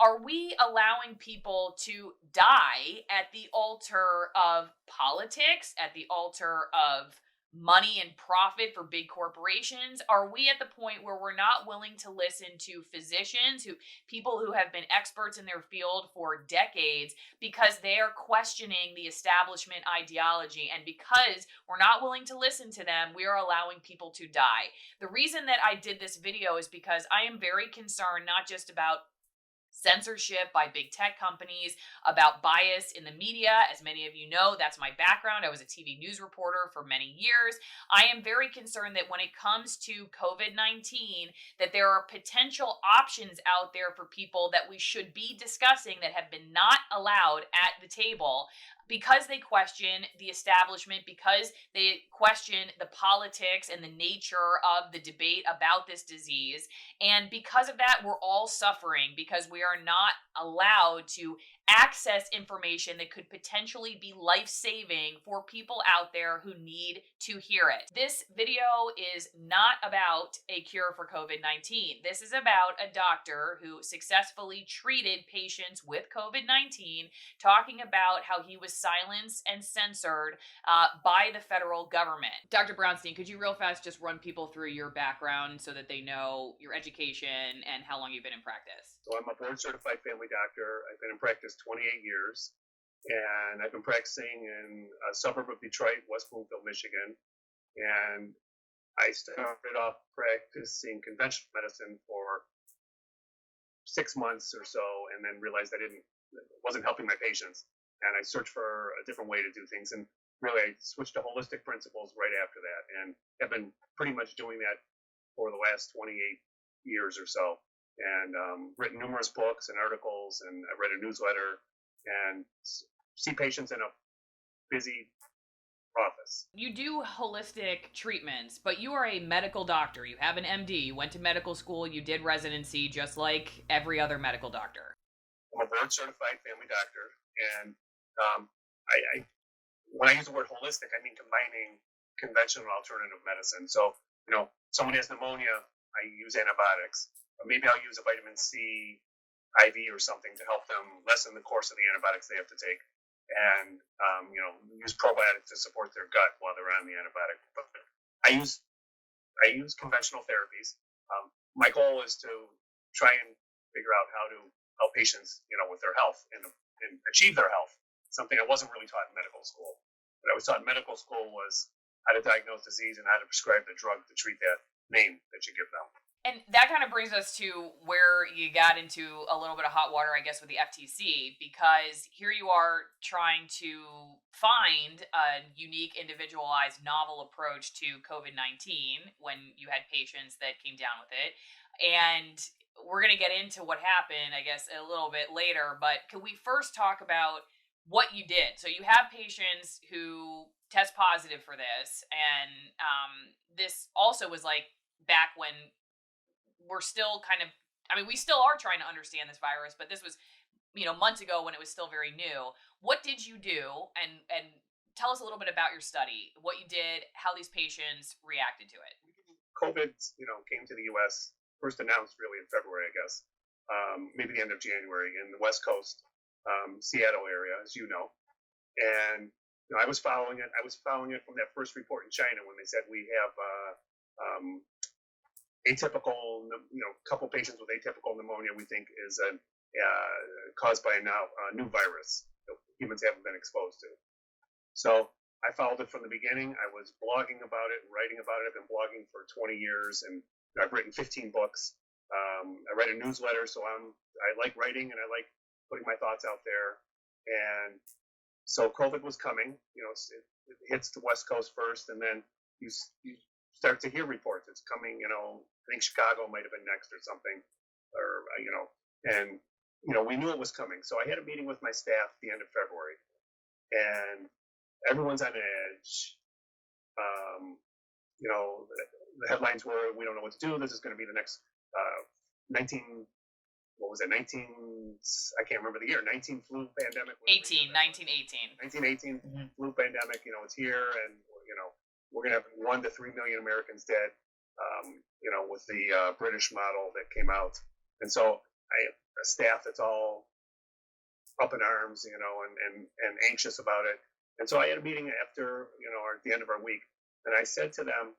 Are we allowing people to die at the altar of politics, at the altar of money and profit for big corporations? Are we at the point where we're not willing to listen to physicians, people who have been experts in their field for decades, because they are questioning the establishment ideology, and because we're not willing to listen to them, we are allowing people to die? The reason that I did this video is because I am very concerned not just about censorship by big tech companies, about bias in the media. As many of you know, that's my background. I was a TV news reporter for many years. I am very concerned that when it comes to COVID-19, that there are potential options out there for people that we should be discussing that have been not allowed at the table because they question the establishment, because they question the politics and the nature of the debate about this disease. And because of that, we're all suffering because we are not allowed to access information that could potentially be life-saving for people out there who need to hear it. This video is not about a cure for COVID-19. This is about a doctor who successfully treated patients with COVID-19, talking about how he was silenced and censored by the federal government. Dr. Brownstein, could you real fast just run people through your background so that they know your education and how long you've been in practice? So I'm a board-certified family doctor. I've been in practice 28 years, and I've been practicing in a suburb of Detroit, West Bloomfield, Michigan. And I started off practicing conventional medicine for 6 months or so, and then realized it wasn't helping my patients. And I searched for a different way to do things. And really, I switched to holistic principles right after that, and have been pretty much doing that for the last 28 years or so. And written numerous books and articles, and I read a newsletter, and see patients in a busy office. You do holistic treatments, but you are a medical doctor. You have an MD. You went to medical school. You did residency just like every other medical doctor. I'm a board-certified family doctor, and when I use the word holistic, I mean combining conventional and alternative medicine. So, someone has pneumonia, I use antibiotics. Or maybe I'll use a vitamin C IV or something to help them lessen the course of the antibiotics they have to take, and use probiotics to support their gut while they're on the antibiotic. But I use conventional therapies. My goal is to try and figure out how to help patients, with their health and achieve their health. Something I wasn't really taught in medical school. What I was taught in medical school was how to diagnose disease and how to prescribe the drug to treat that name that you give them. And that kind of brings us to where you got into a little bit of hot water, I guess, with the FTC, because here you are trying to find a unique, individualized, novel approach to COVID-19 when you had patients that came down with it. And we're going to get into what happened, I guess, a little bit later. But can we first talk about what you did? So you have patients who test positive for this. And this also was like back when we're still we still are trying to understand this virus, but this was, months ago when it was still very new. What did you do? And tell us a little bit about your study, what you did, how these patients reacted to it. COVID, came to the U.S., first announced really in February, I guess, maybe the end of January in the West Coast, Seattle area, as you know. And I was following it. I was following it from that first report in China when they said we have atypical, couple patients with atypical pneumonia we think is caused by a new virus that humans haven't been exposed to. So I followed it from the beginning. I was blogging about it and writing about it. I've been blogging for 20 years, and I've written 15 books. I write a newsletter, so I like writing and I like putting my thoughts out there. And so COVID was coming. It hits the West Coast first, and then you start to hear reports. It's coming, I think Chicago might have been next or something, and we knew it was coming. So I had a meeting with my staff at the end of February, and everyone's on edge. The headlines were, we don't know what to do. This is going to be the next 19, I can't remember the year, 19 flu pandemic. 1918 flu pandemic, it's here, and, we're going to have 1 to 3 million Americans dead, with the British model that came out. And so have a staff that's all up in arms, and anxious about it. And so I had a meeting after, or at the end of our week, and I said to them,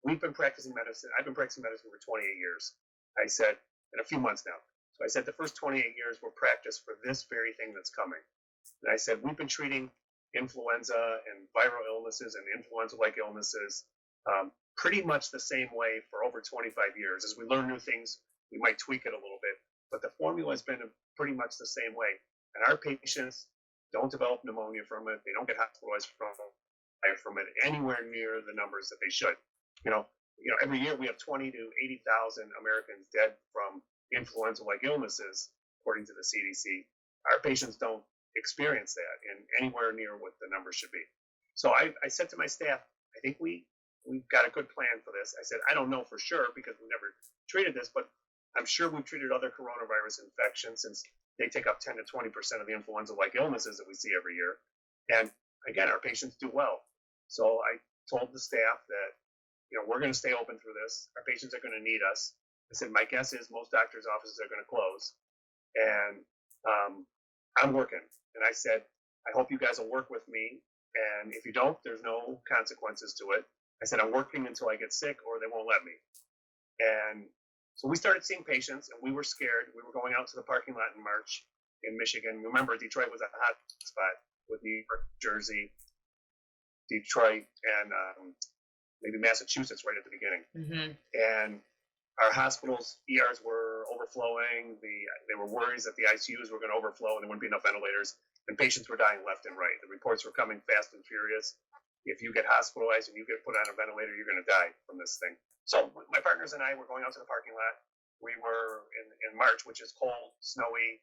we've been practicing medicine. I've been practicing medicine for 28 years. I said, in a few months now. So I said, the first 28 years were practiced for this very thing that's coming. And I said, we've been treating influenza and viral illnesses and influenza-like illnesses pretty much the same way for over 25 years. As we learn new things, we might tweak it a little bit, but the formula has been pretty much the same way. And our patients don't develop pneumonia from it. They don't get hospitalized from it anywhere near the numbers that they should. Every year we have 20 to 80,000 Americans dead from influenza-like illnesses, according to the CDC. Our patients don't experience that in anywhere near what the numbers should be. So I said to my staff, I think we've got a good plan for this. I said, I don't know for sure because we've never treated this, but I'm sure we've treated other coronavirus infections since they take up 10 to 20% of the influenza-like illnesses that we see every year. And again, our patients do well. So I told the staff that, we're going to stay open through this. Our patients are going to need us. I said, my guess is most doctors' offices are going to close. And I'm working. And I said, I hope you guys will work with me. And if you don't, there's no consequences to it. I said, I'm working until I get sick or they won't let me. And so we started seeing patients and we were scared. We were going out to the parking lot in March in Michigan. Remember, Detroit was a hot spot with New York, Jersey, Detroit, and maybe Massachusetts right at the beginning. Mm-hmm. And our hospitals, ERs were overflowing. They were worried that the ICUs were going to overflow and there wouldn't be enough ventilators. And patients were dying left and right. The reports were coming fast and furious. If you get hospitalized and you get put on a ventilator, you're going to die from this thing. So my partners and I were going out to the parking lot. We were in March, which is cold, snowy,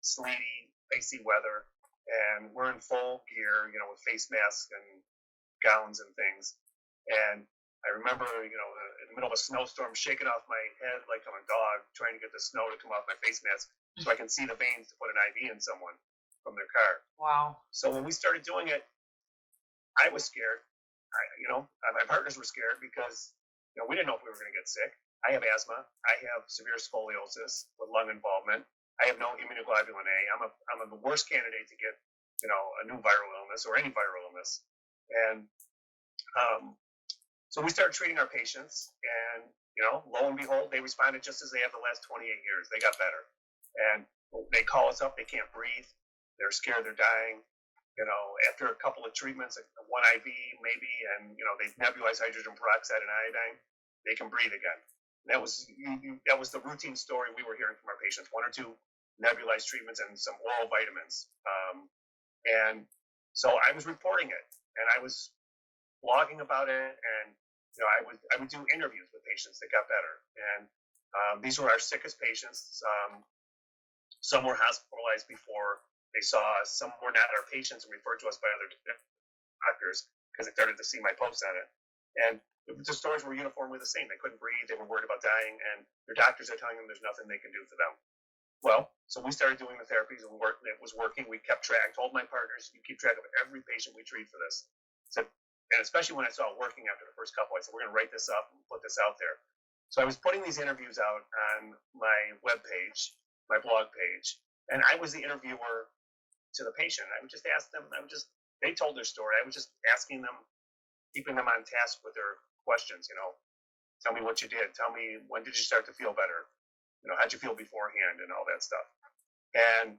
sleety, icy weather. And we're in full gear, with face masks and gowns and things. And I remember, in the middle of a snowstorm, shaking off my head like I'm a dog, trying to get the snow to come off my face mask so I can see the veins to put an IV in someone from their car. Wow. So when we started doing it, I was scared. My partners were scared because, we didn't know if we were going to get sick. I have asthma. I have severe scoliosis with lung involvement. I have no immunoglobulin A. I'm the worst candidate to get, a new viral illness or any viral illness. And so we started treating our patients, and lo and behold, they responded just as they have the last 28 years. They got better, and they call us up. They can't breathe. They're scared. They're dying. After a couple of treatments, one IV maybe, and they nebulize hydrogen peroxide and iodine, they can breathe again. And that was the routine story we were hearing from our patients: 1 or 2 nebulized treatments and some oral vitamins. And so I was reporting it, and I was blogging about it, and I would do interviews with patients that got better, and these were our sickest patients. Some were hospitalized before they saw us. Some were not our patients and referred to us by other doctors because they started to see my posts on it. And the stories were uniformly the same. They couldn't breathe. They were worried about dying, and their doctors are telling them there's nothing they can do for them. Well, so we started doing the therapies, and it was working. We kept track. I told my partners, you keep track of every patient we treat for this. So, and especially when I saw it working after the first couple, I said, we're going to write this up and put this out there. So I was putting these interviews out on my webpage, my blog page, and I was the interviewer to the patient. I would just ask them, they told their story. I was just asking them, keeping them on task with their questions, tell me what you did. Tell me, when did you start to feel better? How'd you feel beforehand and all that stuff? And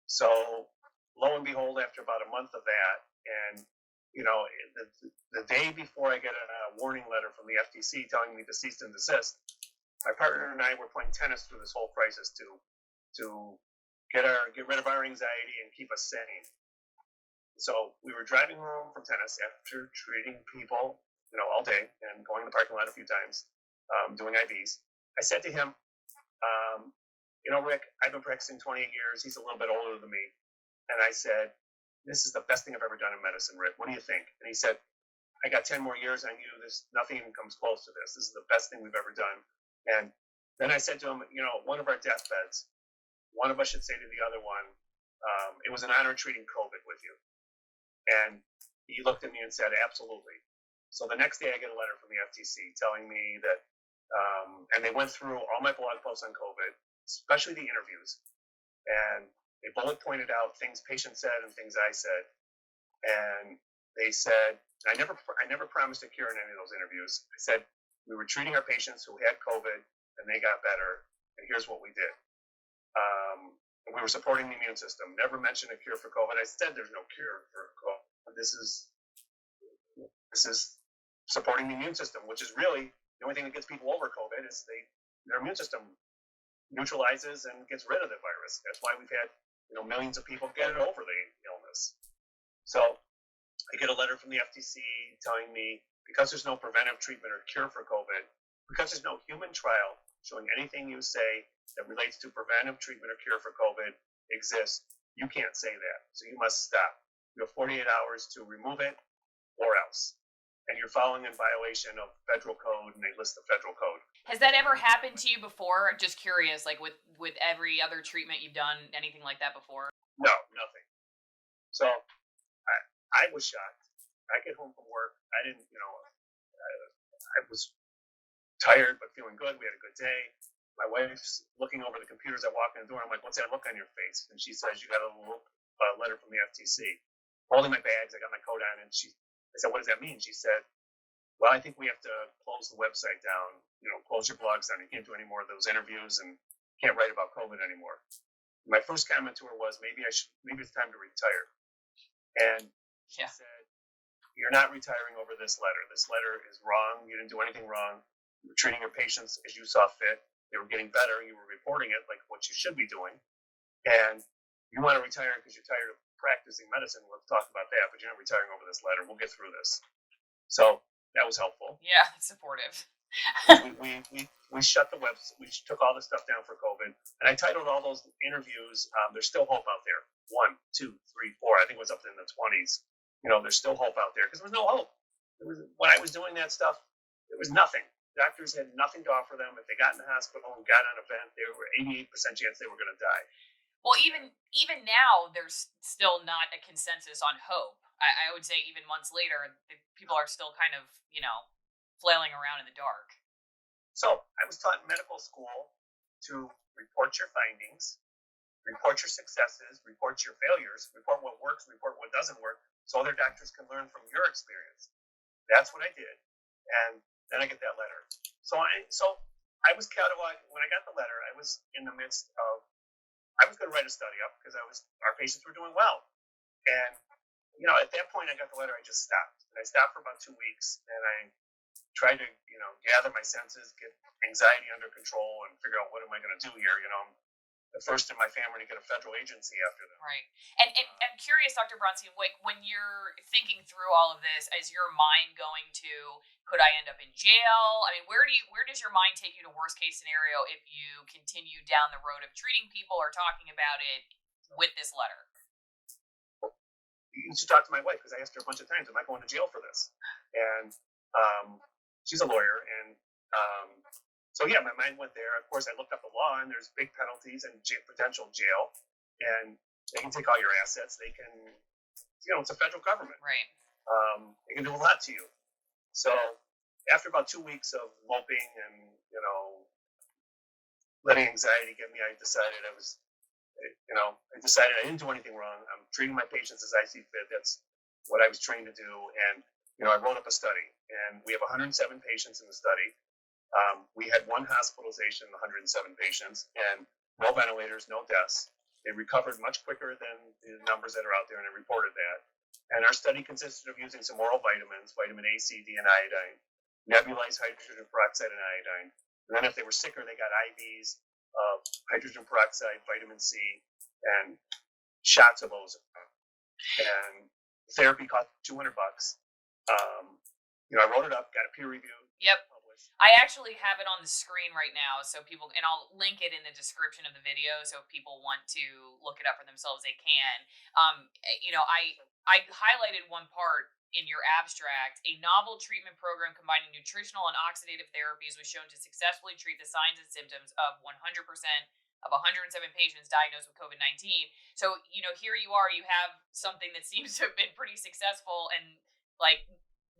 so lo and behold, after about a month of that, and the day before I get a warning letter from the FTC telling me to cease and desist, my partner and I were playing tennis through this whole crisis to get rid of our anxiety and keep us sane. So we were driving home from tennis after treating people, all day and going to the parking lot a few times, doing IVs. I said to him, Rick, I've been practicing 28 years. He's a little bit older than me. And I said, this is the best thing I've ever done in medicine, Rick. What do you think? And he said, I got 10 more years on you. Nothing even comes close to this. This is the best thing we've ever done. And then I said to him, one of our deathbeds, one of us should say to the other one, it was an honor treating COVID with you. And he looked at me and said, absolutely. So the next day I get a letter from the FTC telling me that And they went through all my blog posts on COVID, especially the interviews, and they bullet pointed out things patients said and things I said. And they said, I never promised a cure in any of those interviews. I said, we were treating our patients who had COVID and they got better, and here's what we did. And we were supporting the immune system. Never mentioned a cure for COVID. I said there's no cure for COVID. This is supporting the immune system, which is really the only thing that gets people over COVID is their immune system neutralizes and gets rid of the virus. That's why we've had millions of people get over the illness. So I get a letter from the FTC telling me because there's no preventive treatment or cure for COVID, because there's no human trial showing anything you say that relates to preventive treatment or cure for COVID exists, you can't say that. So you must stop. You have 48 hours to remove it or else. And you're following in violation of federal code, and they list the federal code. Has that ever happened to you before? I'm just curious, like with every other treatment you've done, anything like that before? No, nothing. So I was shocked. I get home from work. I didn't, I was tired but feeling good. We had a good day. My wife's looking over the computers. I walk in the door. I'm like, what's that look on your face? And she says, you got a little letter from the FTC. Holding my bags, I got my coat on, and I said, what does that mean? She said, well, I think we have to close the website down, close your blogs down. You can't do any more of those interviews and can't write about COVID anymore. My first comment to her was, maybe it's time to retire. And she said, you're not retiring over this letter. This letter is wrong. You didn't do anything wrong. You were treating your patients as you saw fit. They were getting better. You were reporting it like what you should be doing. And you want to retire because you're tired of practicing medicine. We'll talk about that, but you're not retiring over this letter. We'll get through this. So that was helpful. Yeah, it's supportive. we shut the website. We took all the stuff down for COVID, and I titled all those interviews. There's still hope out there. 1, 2, 3, 4. I think it was up in the 20s. There's still hope out there because there was no hope. When I was doing that stuff, there was nothing. Doctors had nothing to offer them. If they got in the hospital and got on a vent, there were 88% chance they were going to die. Well, even now, there's still not a consensus on hope. I would say even months later, people are still kind of, flailing around in the dark. So I was taught in medical school to report your findings, report your successes, report your failures, report what works, report what doesn't work, so other doctors can learn from your experience. That's what I did. And then I get that letter. So I was cataloged. When I got the letter, I was in the midst of, I was going to write a study up because our patients were doing well. And, at that point I got the letter, I just stopped. And I stopped for about 2 weeks, and I tried to, gather my senses, get anxiety under control, and figure out what am I going to do here. I'm the first in my family to get a federal agency after them. Right. And I'm curious, Dr. Brownstein, like when you're thinking through all of this, is your mind going to, could I end up in jail? I mean, where does your mind take you to worst case scenario if you continue down the road of treating people or talking about it with this letter? You should talk to my wife because I asked her a bunch of times, am I going to jail for this? And she's a lawyer, and so yeah, my mind went there. Of course, I looked up the law, and there's big penalties and potential jail, and they can take all your assets. They can, it's a federal government. Right. They can do a lot to you. So after about 2 weeks of moping and, letting anxiety get me, I decided I didn't do anything wrong. I'm treating my patients as I see fit. That's what I was trained to do. And, I wrote up a study, and we have 107 patients in the study. We had 1 hospitalization, 107 patients, and no ventilators, no deaths. They recovered much quicker than the numbers that are out there, and I reported that. And our study consisted of using some oral vitamins, vitamin A, C, D, and iodine, nebulized hydrogen peroxide and iodine. And then if they were sicker, they got IVs of hydrogen peroxide, vitamin C, and shots of ozone. And therapy cost $200. I wrote it up, got a peer review. Yep. Published. I actually have it on the screen right now, so people, and I'll link it in the description of the video, so if people want to look it up for themselves, they can. I highlighted one part in your abstract. A novel treatment program combining nutritional and oxidative therapies was shown to successfully treat the signs and symptoms of 100% of 107 patients diagnosed with COVID-19. So, here you are, you have something that seems to have been pretty successful, and like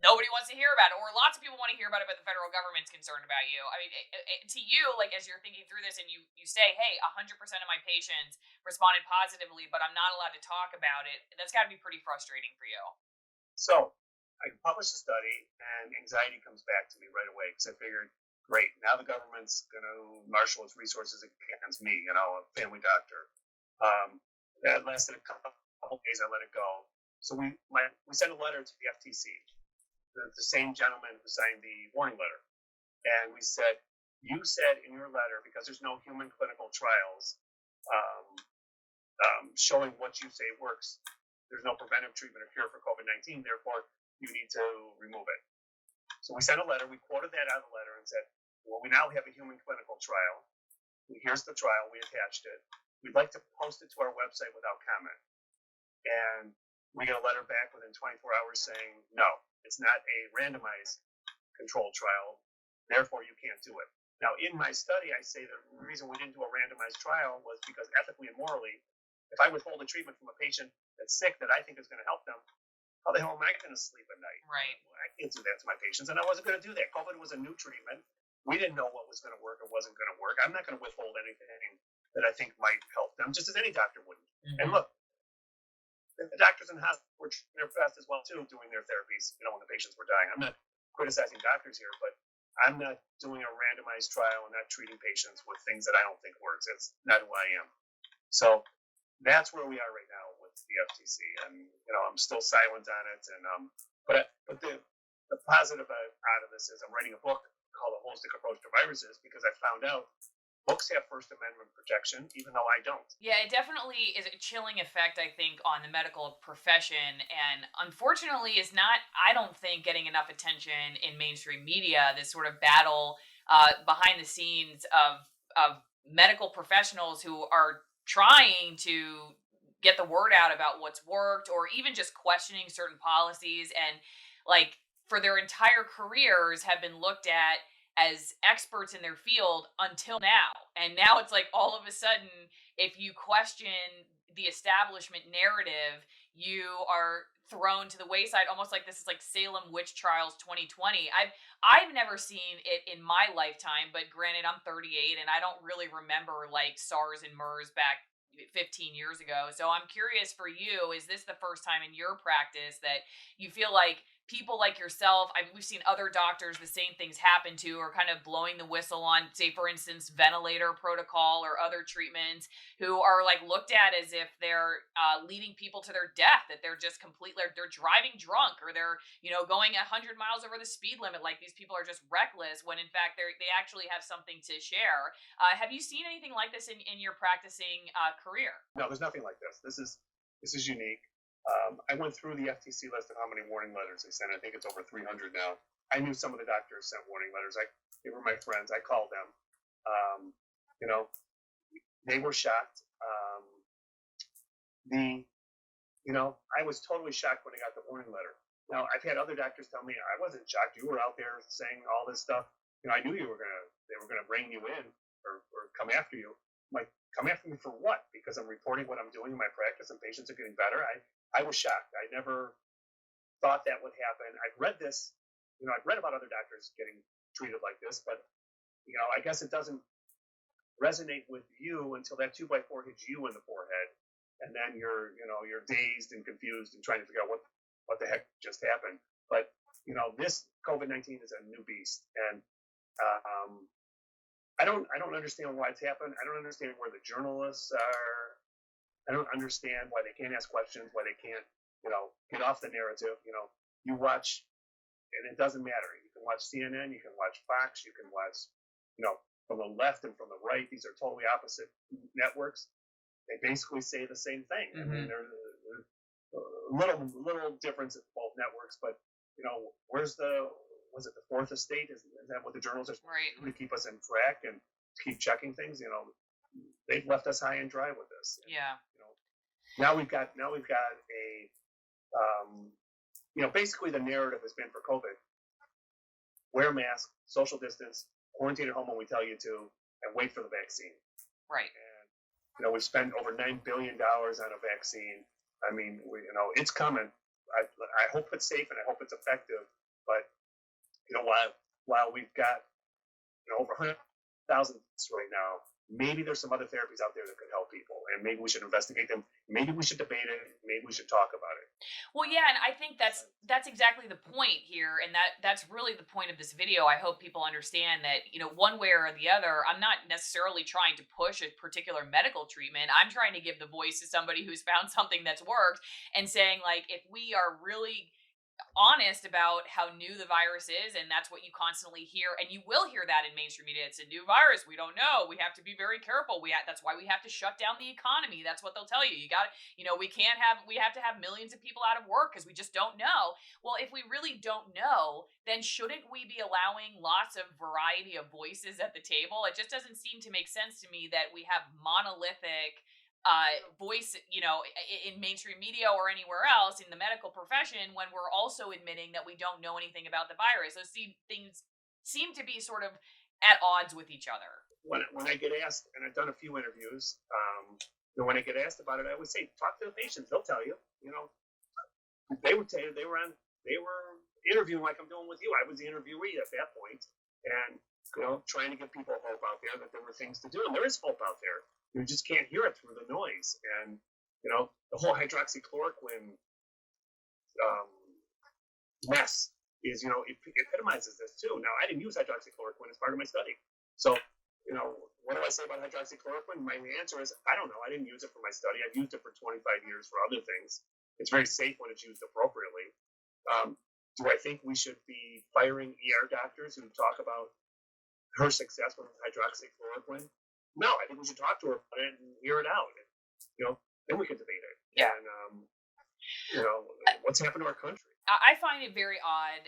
nobody wants to hear about it, or lots of people want to hear about it, but the federal government's concerned about you. I mean, to you, like, as you're thinking through this and you say, hey, 100% of my patients responded positively, but I'm not allowed to talk about it, that's got to be pretty frustrating for you. So I published a study, and anxiety comes back to me right away because I figured, great, now the government's going to marshal its resources against me, a family doctor. That lasted a couple days. I let it go. So we sent a letter to the FTC, the same gentleman who signed the warning letter, and we said, you said in your letter, because there's no human clinical trials showing what you say works, there's no preventive treatment or cure for COVID-19, therefore you need to remove it. So we sent a letter, we quoted that out of the letter and said, well, we now have a human clinical trial. Here's the trial, we attached it. We'd like to post it to our website without comment. And we get a letter back within 24 hours saying, no, it's not a randomized controlled trial, therefore you can't do it. Now, in my study, I say the reason we didn't do a randomized trial was because ethically and morally, if I withhold a treatment from a patient that's sick that I think is going to help them, how the hell am I going to sleep at night? Right. I can't do that to my patients, and I wasn't going to do that. COVID was a new treatment. We didn't know what was going to work or wasn't going to work. I'm not going to withhold anything that I think might help them, just as any doctor wouldn't. Mm-hmm. And look, the doctors in the hospital were trying their best as well, too, doing their therapies, when the patients were dying. I'm not criticizing doctors here, but I'm not doing a randomized trial and not treating patients with things that I don't think works. That's not who I am. So that's where we are right now with the FTC, and I'm still silent on it. And but the positive out of this is I'm writing a book called A Holistic Approach to Viruses, because I found out books have First Amendment protection, even though I don't. Yeah, it definitely is a chilling effect, I think, on the medical profession, and unfortunately is not, I don't think, getting enough attention in mainstream media, this sort of battle behind the scenes of medical professionals who are trying to get the word out about what's worked, or even just questioning certain policies, and like for their entire careers have been looked at as experts in their field until now. And now it's like all of a sudden, if you question the establishment narrative, you are thrown to the wayside, almost like this is like Salem witch trials 2020. I've never seen it in my lifetime, but granted I'm 38 and I don't really remember like SARS and MERS back 15 years ago. So I'm curious for you, is this the first time in your practice that you feel like people like yourself, we've seen other doctors the same things happen to, or kind of blowing the whistle on, say, for instance, ventilator protocol or other treatments, who are like looked at as if they're leading people to their death, that they're just completely, they're driving drunk, or they're, going 100 miles over the speed limit, like these people are just reckless, when in fact they actually have something to share. Have you seen anything like this in your practicing career? No, there's nothing like this. This is unique. I went through the FTC list of how many warning letters they sent. I think it's over 300 now. I knew some of the doctors sent warning letters. They were my friends. I called them. They were shocked. I was totally shocked when I got the warning letter. Now, I've had other doctors tell me I wasn't shocked. You were out there saying all this stuff. I knew they were gonna rein you in or come after you. I'm like, come after me for what? Because I'm reporting what I'm doing in my practice and patients are getting better. I was shocked. I never thought that would happen. I've read this, I've read about other doctors getting treated like this, but I guess it doesn't resonate with you until that 2x4 hits you in the forehead, and then you're dazed and confused and trying to figure out what the heck just happened. But this COVID-19 is a new beast, and I don't understand why it's happened. I don't understand where the journalists are. I don't understand why they can't ask questions, why they can't, get off the narrative. You watch, and it doesn't matter. You can watch CNN, you can watch Fox, you can watch, from the left and from the right. These are totally opposite networks. They basically say the same thing. Mm-hmm. I mean, there's a little difference in both networks, but was it the fourth estate? Is that what the journals are right to keep us in track and keep checking things? They've left us high and dry with this. Yeah. Now we've got a basically the narrative has been for COVID: wear a mask, social distance, quarantine at home when we tell you to, and wait for the vaccine. Right. And we've spent over $9 billion on a vaccine. I mean, it's coming. I hope it's safe and I hope it's effective. But while we've got over 100,000 right now, maybe there's some other therapies out there that could help people, and maybe we should investigate them. Maybe we should debate it. Maybe we should talk about it. Well, yeah, and I think that's exactly the point here, and that's really the point of this video. I hope people understand that, one way or the other, I'm not necessarily trying to push a particular medical treatment. I'm trying to give the voice to somebody who's found something that's worked, and saying, like, if we are really honest about how new the virus is, and that's what you constantly hear, and you will hear that in mainstream media. It's a new virus, we don't know, we have to be very careful, that's why we have to shut down the economy. That's what they'll tell you. We have to have millions of people out of work because we just don't know. Well, if we really don't know, then shouldn't we be allowing lots of variety of voices at the table? It just doesn't seem to make sense to me that we have monolithic voice, in mainstream media or anywhere else in the medical profession, when we're also admitting that we don't know anything about the virus. Those things seem to be sort of at odds with each other. When I get asked, and I've done a few interviews, when I get asked about it, I would say, talk to the patients. They'll tell you. They would tell you they were interviewing like I'm doing with you. I was the interviewee at that point, and trying to give people hope out there that there were things to do, and there is hope out there. You just can't hear it through the noise. And the whole hydroxychloroquine mess is, it epitomizes this too. Now, I didn't use hydroxychloroquine as part of my study, so what do I say about hydroxychloroquine? My answer is, I don't know. I didn't use it for my study. I've used it for 25 years for other things. It's very safe when it's used appropriately. Do I think we should be firing ER doctors who talk about her success with hydroxychloroquine? No, I think we should talk to her about it and hear it out. Then we can debate it. Yeah. And what's happened to our country? I find it very odd,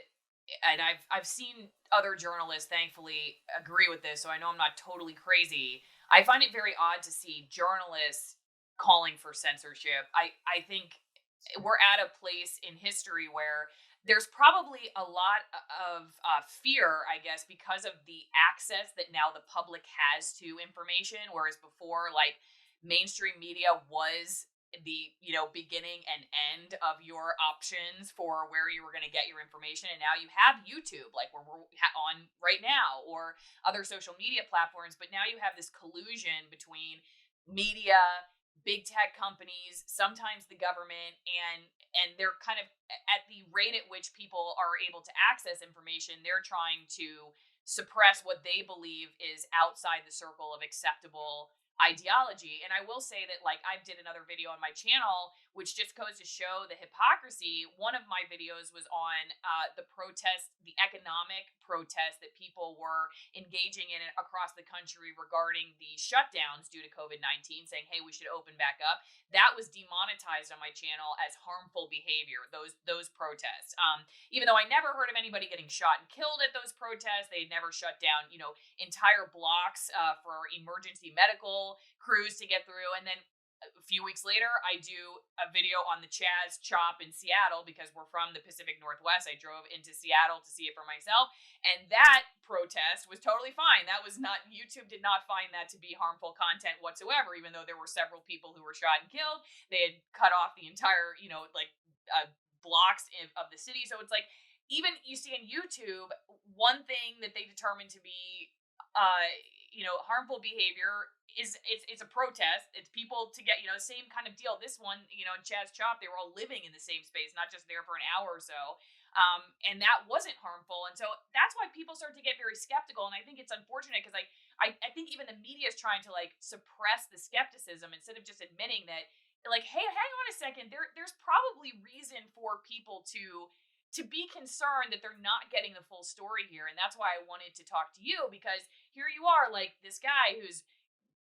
and I've seen other journalists, thankfully, agree with this, so I know I'm not totally crazy. I find it very odd to see journalists calling for censorship. I think we're at a place in history where there's probably a lot of fear, I guess, because of the access that now the public has to information, whereas before, like, mainstream media was the beginning and end of your options for where you were going to get your information, and now you have YouTube, like where we're on right now, or other social media platforms. But now you have this collusion between media, big tech companies, sometimes the government, and they're kind of, at the rate at which people are able to access information, they're trying to suppress what they believe is outside the circle of acceptable ideology. And I will say that, like, I did another video on my channel, which just goes to show the hypocrisy. One of my videos was on the protest, the economic protest that people were engaging in across the country regarding the shutdowns due to COVID-19, saying, hey, we should open back up. That was demonetized on my channel as harmful behavior, those protests. Even though I never heard of anybody getting shot and killed at those protests, they'd never shut down, entire blocks for emergency medical crews to get through. And then a few weeks later, I do a video on the Chaz Chop in Seattle, because we're from the Pacific Northwest. I drove into Seattle to see it for myself, and that protest was totally fine. That was not, YouTube did not find that to be harmful content whatsoever, even though there were several people who were shot and killed. They had cut off the entire, blocks of the city. So it's like, even you see on YouTube, one thing that they determined to be harmful behavior is it's a protest. It's people to get, same kind of deal. This one, in Chaz Chop, they were all living in the same space, not just there for an hour or so. And that wasn't harmful. And so that's why people start to get very skeptical. And I think it's unfortunate, because I think even the media is trying to, like, suppress the skepticism instead of just admitting that, like, hey, hang on a second, there's probably reason for people to be concerned that they're not getting the full story here. And that's why I wanted to talk to you, because here you are, like, this guy who's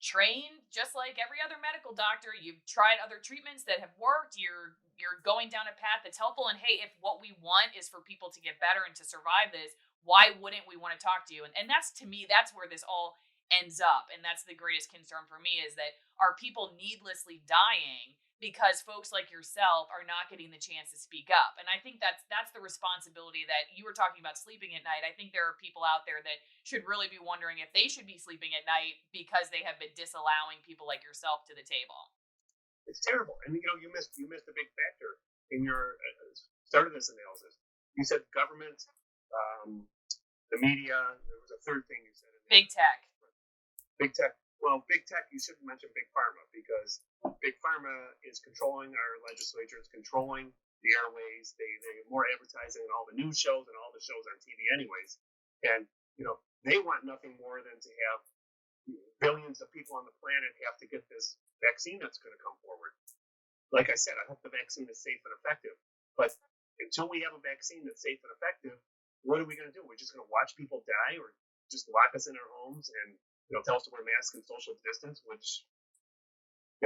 trained just like every other medical doctor. You've tried other treatments that have worked. You're going down a path that's helpful. And hey, if what we want is for people to get better and to survive this, why wouldn't we want to talk to you? And that's, to me, that's where this all ends up. And that's the greatest concern for me, is that are people needlessly dying because folks like yourself are not getting the chance to speak up? And I think that's the responsibility that you were talking about, sleeping at night. I think there are people out there that should really be wondering if they should be sleeping at night because they have been disallowing people like yourself to the table. It's terrible. And you missed a big factor in your start of this analysis. You said government the media. There was a third thing you said. Big tech. Big tech. Well, big tech, you shouldn't mention big pharma, because big pharma is controlling our legislature, it's controlling the airways. They're more advertising and all the news shows and all the shows on TV anyways. And, they want nothing more than to have billions of people on the planet have to get this vaccine that's going to come forward. Like I said, I hope the vaccine is safe and effective. But until we have a vaccine that's safe and effective, what are we going to do? We're just going to watch people die, or just lock us in our homes and tell us to wear masks and social distance, which we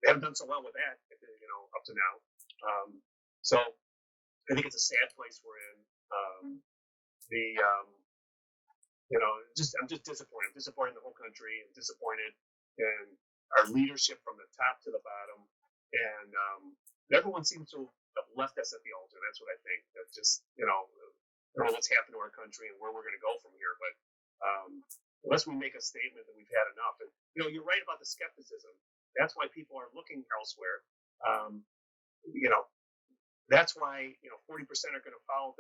haven't done so well with that, up to now. So I think it's a sad place we're in. I'm just disappointed. I'm disappointed in the whole country. I'm disappointed in our leadership from the top to the bottom, and everyone seems to have left us at the altar. That's what I think. That just I don't know what's happened to our country and where we're going to go from here, but unless we make a statement that we've had enough. And you're right about the skepticism. That's why people are looking elsewhere. That's why 40% are going to follow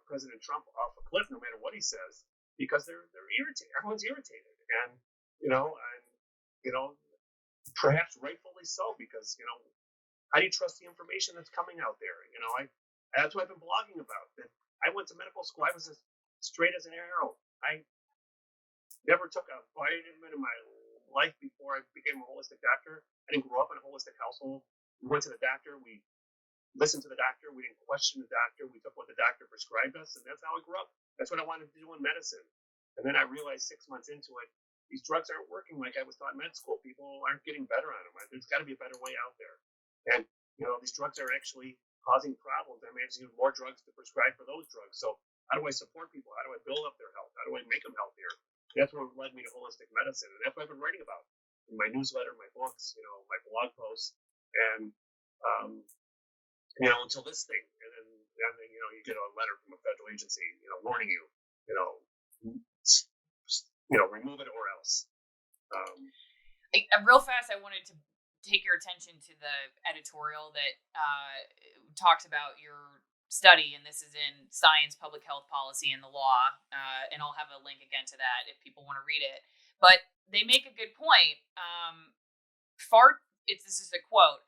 President Trump off a cliff no matter what he says, because they're irritated. Everyone's irritated, and perhaps rightfully so, because how do you trust the information that's coming out there? That's what I've been blogging about. That I went to medical school. I was as straight as an arrow. I never took a vitamin in my life before I became a holistic doctor. I didn't grow up in a holistic household. We went to the doctor. We listened to the doctor. We didn't question the doctor. We took what the doctor prescribed us, and that's how I grew up. That's what I wanted to do in medicine. And then I realized 6 months into it, these drugs aren't working like I was taught in med school. People aren't getting better on them. There's got to be a better way out there. And, these drugs are actually causing problems. I mean, there's even more drugs to prescribe for those drugs. So how do I support people? How do I build up their health? How do I make them healthier? That's what led me to holistic medicine. And that's what I've been writing about in my newsletter, my books, my blog posts. And, until this thing. And then you get a letter from a federal agency, warning you, remove it or else. Real fast, I wanted to take your attention to the editorial that talks about your study, and this is in Science, Public Health Policy, and the Law, and I'll have a link again to that if people want to read it. But they make a good point. This is a quote.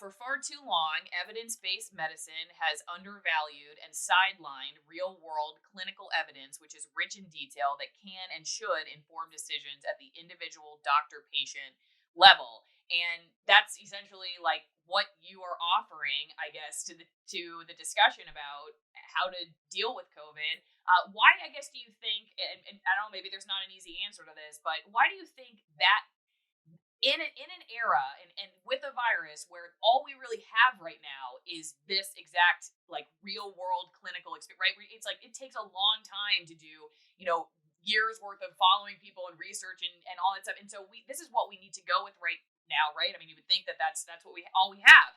For far too long, evidence-based medicine has undervalued and sidelined real-world clinical evidence, which is rich in detail that can and should inform decisions at the individual doctor-patient level. And that's essentially like what you are offering, I guess, to the discussion about how to deal with COVID. Why, I guess, do you think, and I don't know, maybe there's not an easy answer to this, but why do you think that in an era and with a virus where all we really have right now is this exact like real world clinical experience, right? It's like it takes a long time to do, years worth of following people and research and all that stuff. And so this is what we need to go with right now, right? I mean, you would think that that's what we have.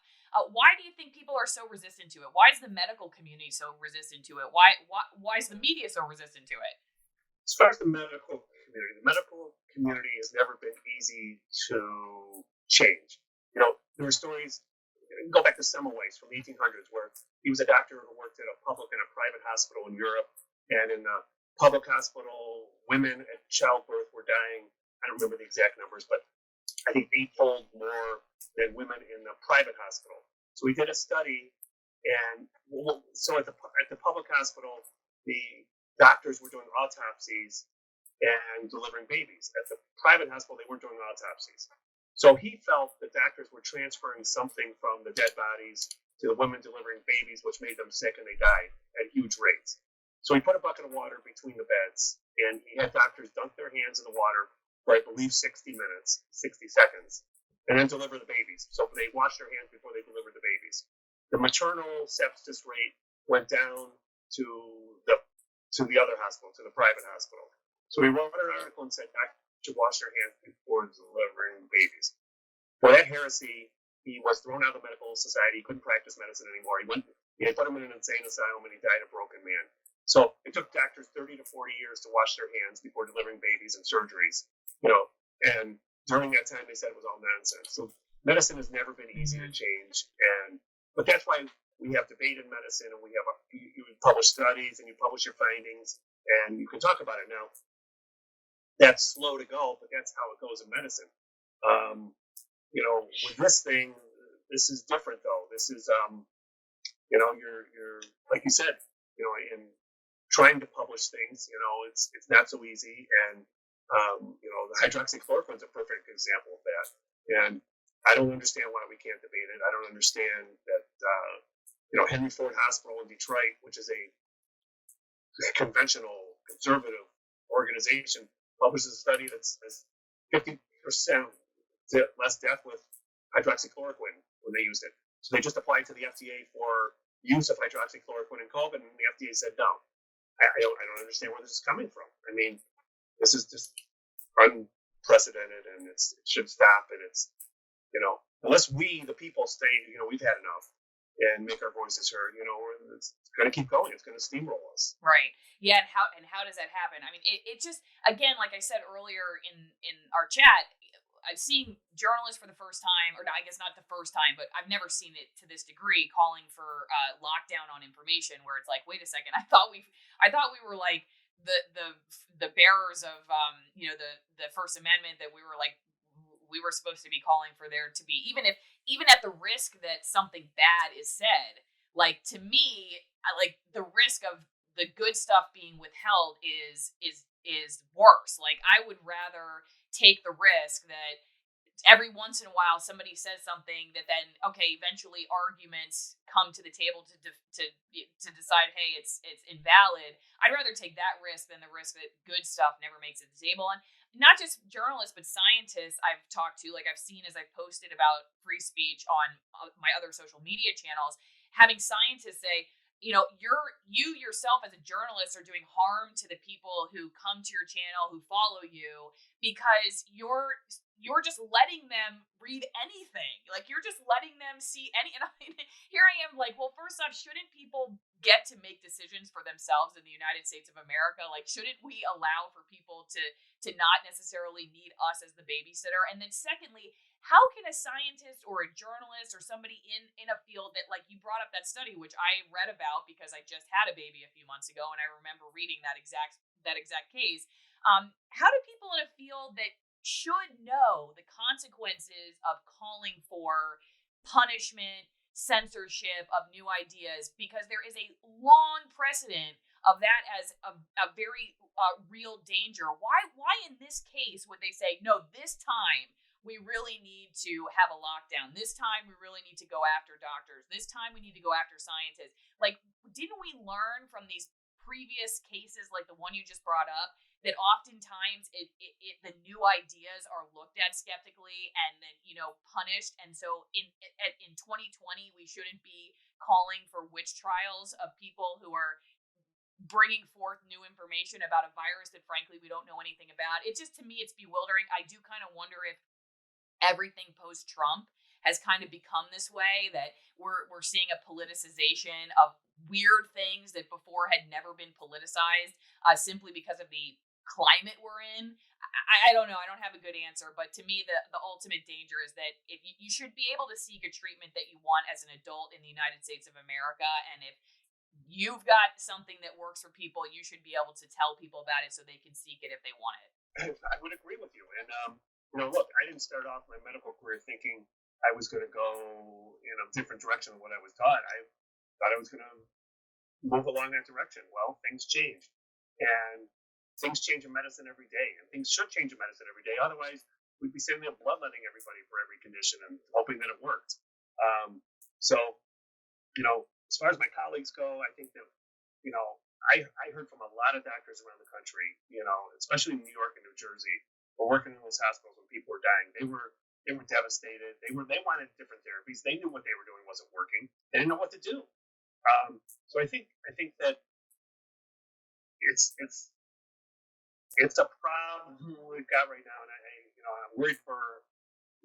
Why do you think people are so resistant to it? Why is the medical community so resistant to it? Why is the media so resistant to it? As far as the medical community has never been easy to change. There were stories, go back to Semmelweis from the 1800s, where he was a doctor who worked at a public and a private hospital in Europe, and in the public hospital, women at childbirth were dying, I don't remember the exact numbers, but I think 8-fold more than women in the private hospital. So he did a study, and so at the public hospital, the doctors were doing autopsies and delivering babies. At the private hospital, they weren't doing autopsies. So he felt that doctors were transferring something from the dead bodies to the women delivering babies, which made them sick and they died at huge rates. So he put a bucket of water between the beds, and he had doctors dunk their hands in the water for, I believe, 60 seconds, and then deliver the babies. So they washed their hands before they delivered the babies. The maternal sepsis rate went down to the other hospital, to the private hospital. So he wrote an article and said doctors should wash their hands before delivering babies. For that heresy, he was thrown out of the medical society. He couldn't practice medicine anymore. They put him in an insane asylum, and he died a broken man. So it took doctors 30 to 40 years to wash their hands before delivering babies and surgeries. And during that time, they said it was all nonsense. So medicine has never been easy to change, but that's why we have debate in medicine, and you publish studies and you publish your findings, and you can talk about it now. That's slow to go, but that's how it goes in medicine. With this thing, this is different though. This is, you're like you said, in trying to publish things, it's not so easy. And, the hydroxychloroquine is a perfect example of that. And I don't understand why we can't debate it. I don't understand that, Henry Ford Hospital in Detroit, which is a conventional conservative organization, publishes a study that's 50% less death with hydroxychloroquine when they used it. So they just applied to the FDA for use of hydroxychloroquine in COVID, and the FDA said no. I don't understand where this is coming from. I mean, this is just unprecedented, and it should stop. And it's, unless we, the people, stay, we've had enough and make our voices heard, it's going to keep going. It's going to steamroll us. Right. Yeah. And how does that happen? I mean, it just, again, like I said earlier in our chat, I've seen journalists for the first time, or I guess not the first time, but I've never seen it to this degree, calling for lockdown on information, where it's like, wait a second, I thought we were like the bearers of the First Amendment, that we were supposed to be calling for there to be, even at the risk that something bad is said. Like, to me, like, the risk of the good stuff being withheld is worse. Like, I would rather take the risk that every once in a while somebody says something that then, okay, eventually arguments come to the table to decide, hey, it's invalid. I'd rather take that risk than the risk that good stuff never makes it to the table. And not just journalists, but scientists I've talked to, like I've seen as I've posted about free speech on my other social media channels, having scientists say, you yourself as a journalist are doing harm to the people who come to your channel, who follow you, because you're just letting them read anything. Like, you're just letting them see any. And here I am, like, well, first off, shouldn't people get to make decisions for themselves in the United States of America? Like, shouldn't we allow for people to not necessarily need us as the babysitter? And then secondly, how can a scientist or a journalist or somebody in a field that, like, you brought up that study, which I read about because I just had a baby a few months ago, and I remember reading that exact case. How do people in a field that should know the consequences of calling for punishment, censorship of new ideas, because there is a long precedent of that as a very real danger? Why in this case would they say, no, this time we really need to have a lockdown. This time we really need to go after doctors. This time we need to go after scientists. Like, didn't we learn from these previous cases, like the one you just brought up, that oftentimes the new ideas are looked at skeptically and then, punished? And so in 2020, we shouldn't be calling for witch trials of people who are bringing forth new information about a virus that, frankly, we don't know anything about. It just, to me, it's bewildering. I do kind of wonder if everything post-Trump has kind of become this way, that we're seeing a politicization of weird things that before had never been politicized, simply because of the climate we're in. I don't know. I don't have a good answer, but to me, the ultimate danger is that if you should be able to seek a treatment that you want as an adult in the United States of America, and if you've got something that works for people, you should be able to tell people about it so they can seek it if they want it. I would agree with you. And look, I didn't start off my medical career thinking I was going to go in a different direction than what I was taught. I thought I was going to move along that direction. Well, things changed, and things change in medicine every day, and things should change in medicine every day. Otherwise, we'd be sitting there bloodletting everybody for every condition and hoping that it worked. So, as far as my colleagues go, I think that, I heard from a lot of doctors around the country, especially in New York and New Jersey, were working in those hospitals when people were dying. They were devastated. They wanted different therapies. They knew what they were doing wasn't working. They didn't know what to do. So I think that it's a problem we've got right now, and I'm worried for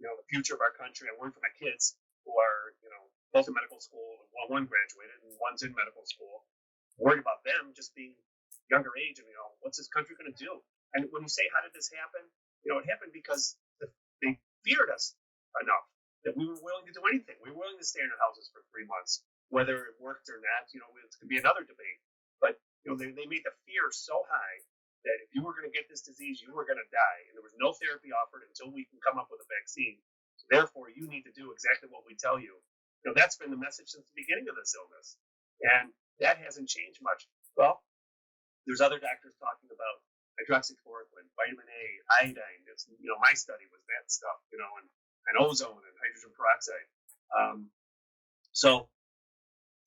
the future of our country. I'm worried for my kids who are both in medical school. Well, one graduated and one's in medical school. I'm worried about them just being younger age, and what's this country going to do? And when you say, how did this happen? It happened because they feared us enough that we were willing to do anything. We were willing to stay in our houses for 3 months. whether it worked or not, it could be another debate. But they made the fear so high that if you were going to get this disease, you were going to die, and there was no therapy offered until we can come up with a vaccine. So therefore, you need to do exactly what we tell you. That's been the message since the beginning of this illness, and that hasn't changed much. Well, there's other doctors talking about hydroxychloroquine, vitamin A, iodine. It's, my study was that stuff, and ozone and hydrogen peroxide. So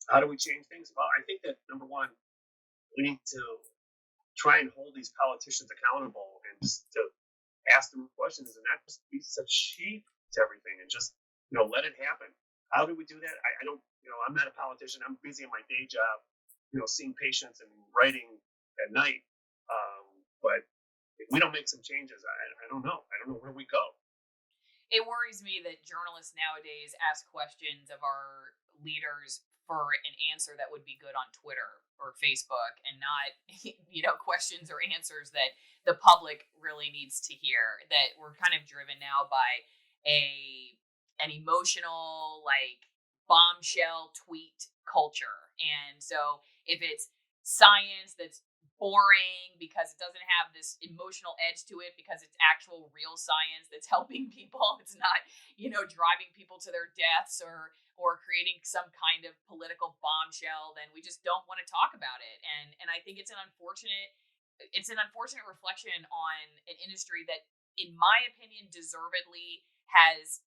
how do we change things? Well, I think that number one, we need to try and hold these politicians accountable and just to ask them questions and not just be such sheep to everything and just, let it happen. How do we do that? I don't, I'm not a politician. I'm busy in my day job, seeing patients and writing at night. But if we don't make some changes, I don't know. I don't know where we go. It worries me that journalists nowadays ask questions of our leaders for an answer that would be good on Twitter or Facebook and not, questions or answers that the public really needs to hear. That we're kind of driven now by an emotional, bombshell tweet culture. And so if it's science that's boring because it doesn't have this emotional edge to it, because it's actual real science that's helping people, it's not, driving people to their deaths or creating some kind of political bombshell, then we just don't want to talk about it. And I think it's an unfortunate reflection on an industry that, in my opinion, deservedly has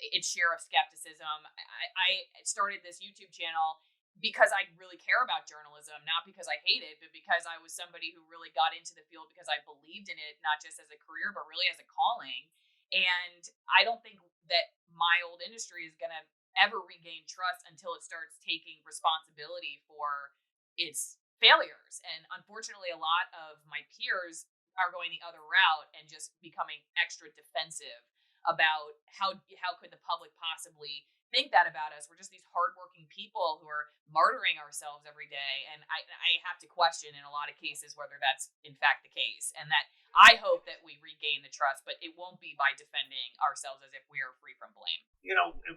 its share of skepticism. I started this YouTube channel because I really care about journalism, not because I hate it, but because I was somebody who really got into the field because I believed in it, not just as a career, but really as a calling. And I don't think that my old industry is going to ever regain trust until it starts taking responsibility for its failures. And unfortunately, a lot of my peers are going the other route and just becoming extra defensive about how could the public possibly think that about us. We're just these hardworking people who are martyring ourselves every day. And I have to question in a lot of cases whether that's in fact the case. And that I hope that we regain the trust, but it won't be by defending ourselves as if we are free from blame.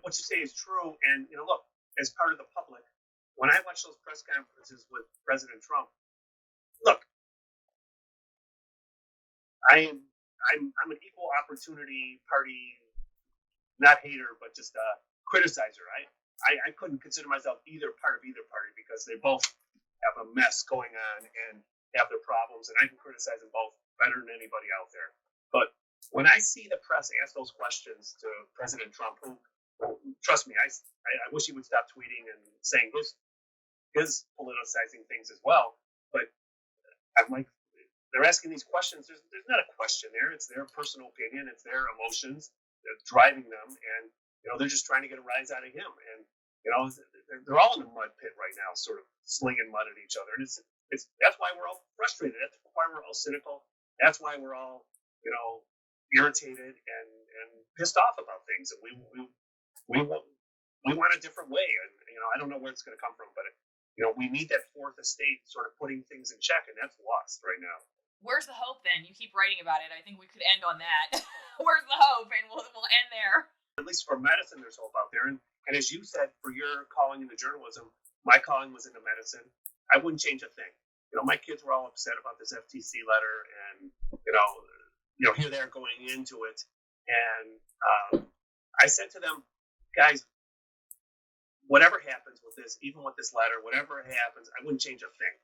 What you say is true. And, look, as part of the public, when I watch those press conferences with President Trump, look, I'm an equal opportunity party, not hater, but just criticizer. I couldn't consider myself either part of either party because they both have a mess going on and have their problems, and I can criticize them both better than anybody out there. But when I see the press ask those questions to President Trump, who trust me, I wish he would stop tweeting and saying his politicizing things as well. But I'm like, they're asking these questions. There's not a question there. It's their personal opinion. It's their emotions that's driving them, and they're just trying to get a rise out of him. And they're all in the mud pit right now, sort of slinging mud at each other. And it's that's why we're all frustrated. That's why we're all cynical. That's why we're all irritated and pissed off about things. And we want a different way. And I don't know where it's going to come from, but we need that fourth estate sort of putting things in check, and that's lost right now. Where's the hope then? You keep writing about it. I think we could end on that. Where's the hope? And we'll end there. At least for medicine, there's hope out there. And as you said, for your calling into journalism, my calling was into medicine. I wouldn't change a thing. My kids were all upset about this FTC letter, and here they are going into it. And I said to them, guys, whatever happens with this, even with this letter, whatever happens, I wouldn't change a thing.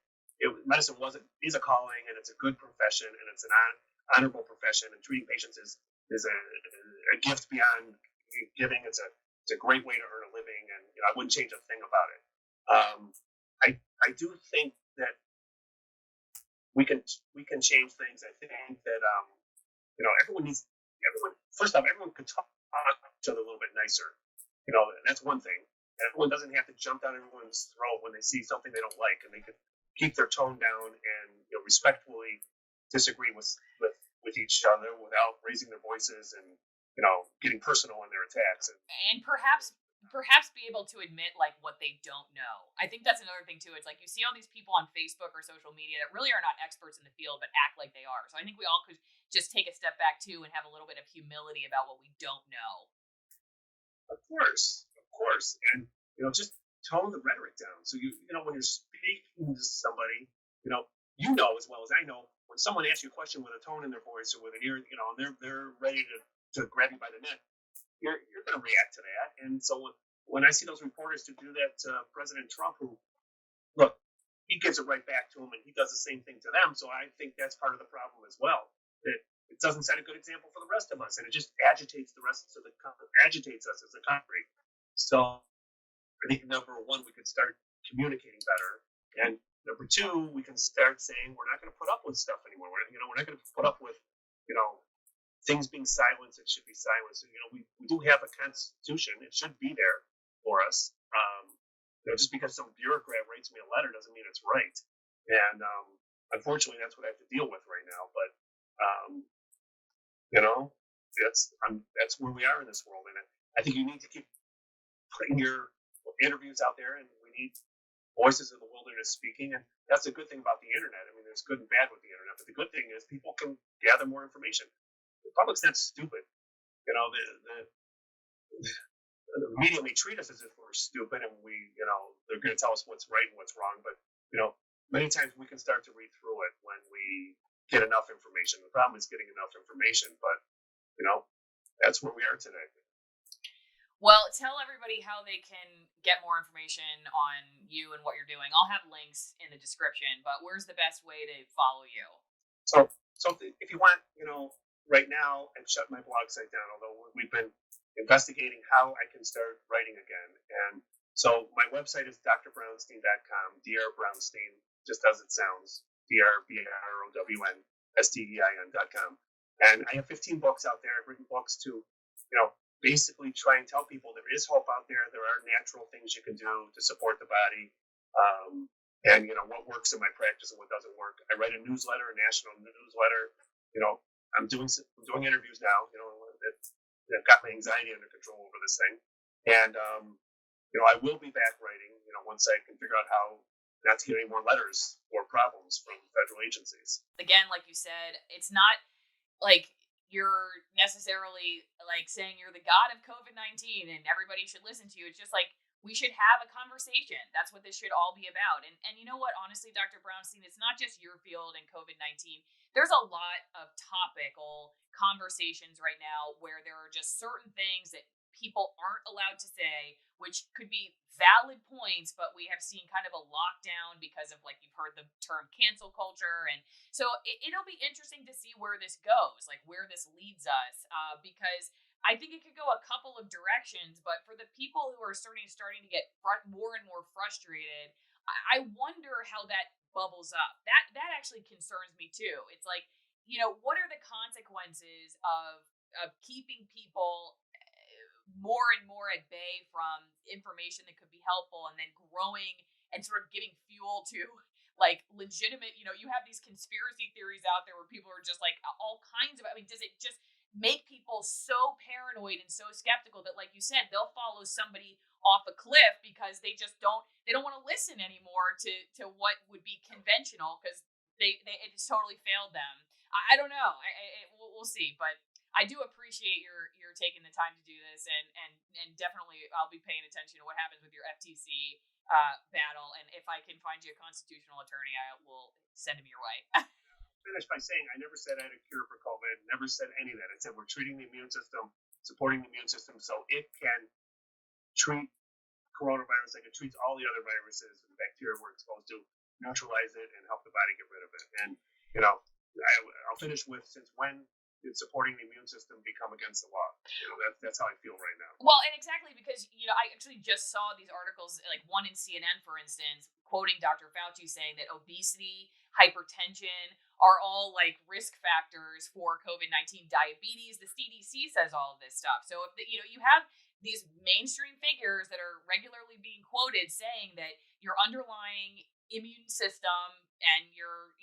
Medicine is a calling, and it's a good profession, and it's an honorable profession, and treating patients is a gift beyond giving. It's a great way to earn a living, and I wouldn't change a thing about it. I do think that we can change things. I think that everyone could talk to each other a little bit nicer. That's one thing. Everyone doesn't have to jump down everyone's throat when they see something they don't like, and they could keep their tone down and respectfully disagree with each other without raising their voices and getting personal in their attacks. And perhaps be able to admit what they don't know. I think that's another thing too. It's like you see all these people on Facebook or social media that really are not experts in the field but act like they are. So I think we all could just take a step back too and have a little bit of humility about what we don't know. Of course. And just tone the rhetoric down. So when you're speaking to somebody, as well as I know, when someone asks you a question with a tone in their voice or with an ear, and they're ready to grab you by the neck, you're going to react to that. And so when I see those reporters to do that to President Trump, who, look, he gives it right back to him, and he does the same thing to them. So I think that's part of the problem as well. That it doesn't set a good example for the rest of us, and it just agitates us as a country. So I think number one, we could start communicating better, and number two, we can start saying we're not going to put up with stuff anymore. We're not going to put up with things being silenced. It should be silenced. We do have a constitution. It should be there for us. Just because some bureaucrat writes me a letter doesn't mean it's right. And unfortunately, that's what I have to deal with right now. But that's where we are in this world. And I think you need to keep putting your interviews out there, and we need voices of the wilderness speaking. And that's a good thing about the internet. I mean, there's good and bad with the internet, but the good thing is people can gather more information. The public's not stupid. The media may treat us as if we're stupid, and they're going to tell us what's right and what's wrong. But many times we can start to read through it when we get enough information. The problem is getting enough information, but that's where we are today. Well, tell everybody how they can get more information on you and what you're doing. I'll have links in the description, but where's the best way to follow you? So if you want, right now I've shut my blog site down, although we've been investigating how I can start writing again. And so my website is drbrownstein.com, Dr Brownstein, just as it sounds, DRBROWNSTEIN.com. And I have 15 books out there. I've written books to, basically try and tell people there is hope out there. There are natural things you can do to support the body. And what works in my practice and what doesn't work. I write a newsletter, a national newsletter. I'm doing interviews now. I've got my anxiety under control over this thing, and I will be back writing. Once I can figure out how not to get any more letters or problems from federal agencies. Again, like you said, it's not like you're necessarily like saying you're the god of COVID-19 and everybody should listen to you. It's just like we should have a conversation. That's what this should all be about. And you know what? Honestly, Dr. Brownstein, it's not just your field and COVID-19. There's a lot of topical conversations right now where there are just certain things that people aren't allowed to say, which could be valid points, but we have seen kind of a lockdown because of, like, you've heard the term cancel culture. And so it'll be interesting to see where this goes, like where this leads us, because I think it could go a couple of directions. But for the people who are starting to get more and more frustrated, I wonder how that bubbles up. That actually concerns me too. It's like, what are the consequences of keeping people more and more at bay from information that could be helpful, and then growing and sort of giving fuel to like legitimate, you have these conspiracy theories out there where people are just like all kinds of, does it just make people so paranoid and so skeptical that, like you said, they'll follow somebody off a cliff because they don't want to listen anymore to what would be conventional because it just totally failed them. I don't know. We'll see, but I do appreciate your taking the time to do this, and definitely I'll be paying attention to what happens with your FTC battle, and if I can find you a constitutional attorney, I will send him your way. Finish by saying I never said I had a cure for COVID. Never said any of that. I said we're treating the immune system, supporting the immune system so it can treat coronavirus like it treats all the other viruses and bacteria we're exposed to, neutralize it and help the body get rid of it. And I'll finish with, since when did supporting the immune system become against the law? That's how I feel right now. Well, and exactly because I actually just saw these articles, like one in CNN, for instance, quoting Dr. Fauci saying that obesity, hypertension are all like risk factors for COVID-19, diabetes. The CDC says all of this stuff. So if you have these mainstream figures that are regularly being quoted saying that your underlying immune system and your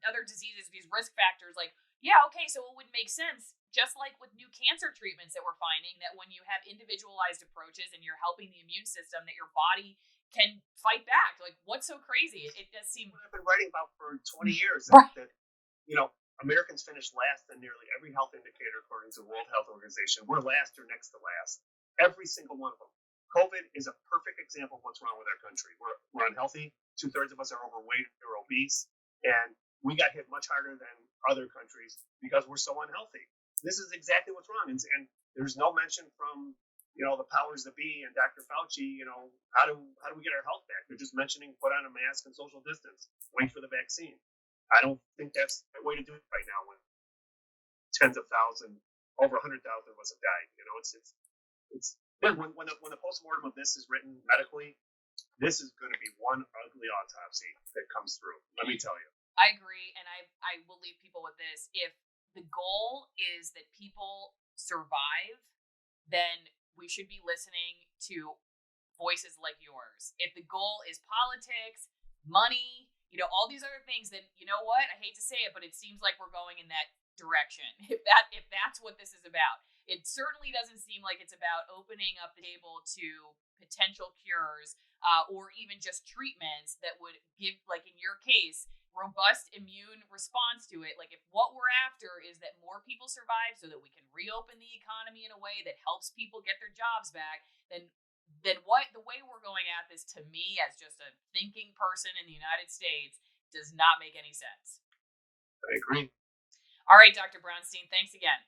other diseases, these risk factors, like, yeah, okay, so it would make sense, just like with new cancer treatments that we're finding, that when you have individualized approaches and you're helping the immune system, that your body can fight back. Like, what's so crazy? It does seem... What I've been writing about for 20 years, right. that Americans finish last in nearly every health indicator according to the World Health Organization. We're last or next to last. Every single one of them. COVID is a perfect example of what's wrong with our country. We're unhealthy. 2/3 of us are overweight or obese, and we got hit much harder than other countries because we're so unhealthy. This is exactly what's wrong, and there's no mention from the powers that be and Dr. Fauci. How do we get our health back? They're just mentioning put on a mask and social distance, wait for the vaccine. I don't think that's the way to do it right now when tens of thousands, over 100,000 of us have died. It's when the postmortem of this is written medically, this is going to be one ugly autopsy that comes through. Let me tell you. I agree, and I will leave people with this. If the goal is that people survive, then we should be listening to voices like yours. If the goal is politics, money, all these other things, then you know what? I hate to say it, but it seems like we're going in that direction. If that's what this is about. It certainly doesn't seem like it's about opening up the table to potential cures or even just treatments that would give, like in your case, robust immune response to it. Like if what we're after is that more people survive so that we can reopen the economy in a way that helps people get their jobs back, then what the way we're going at this, to me as just a thinking person in the United States, does not make any sense. I agree. All right, Dr. Brownstein, thanks again.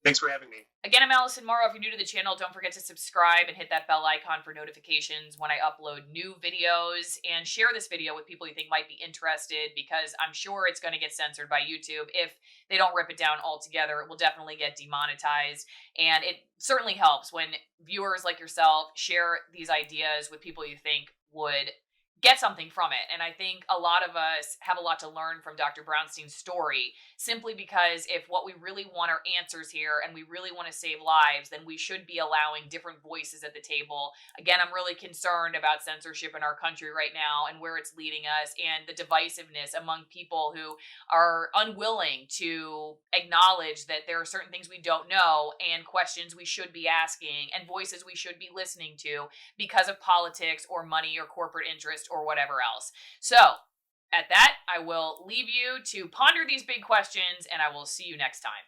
Thanks for having me. Again, I'm Allison Morrow. If you're new to the channel, don't forget to subscribe and hit that bell icon for notifications when I upload new videos, and share this video with people you think might be interested, because I'm sure it's going to get censored by YouTube. If they don't rip it down altogether, it will definitely get demonetized, and it certainly helps when viewers like yourself share these ideas with people you think would get something from it. And I think a lot of us have a lot to learn from Dr. Brownstein's story, simply because if what we really want are answers here and we really want to save lives, then we should be allowing different voices at the table. Again, I'm really concerned about censorship in our country right now and where it's leading us, and the divisiveness among people who are unwilling to acknowledge that there are certain things we don't know, and questions we should be asking, and voices we should be listening to because of politics or money or corporate interest or whatever else. So, at that, I will leave you to ponder these big questions, and I will see you next time.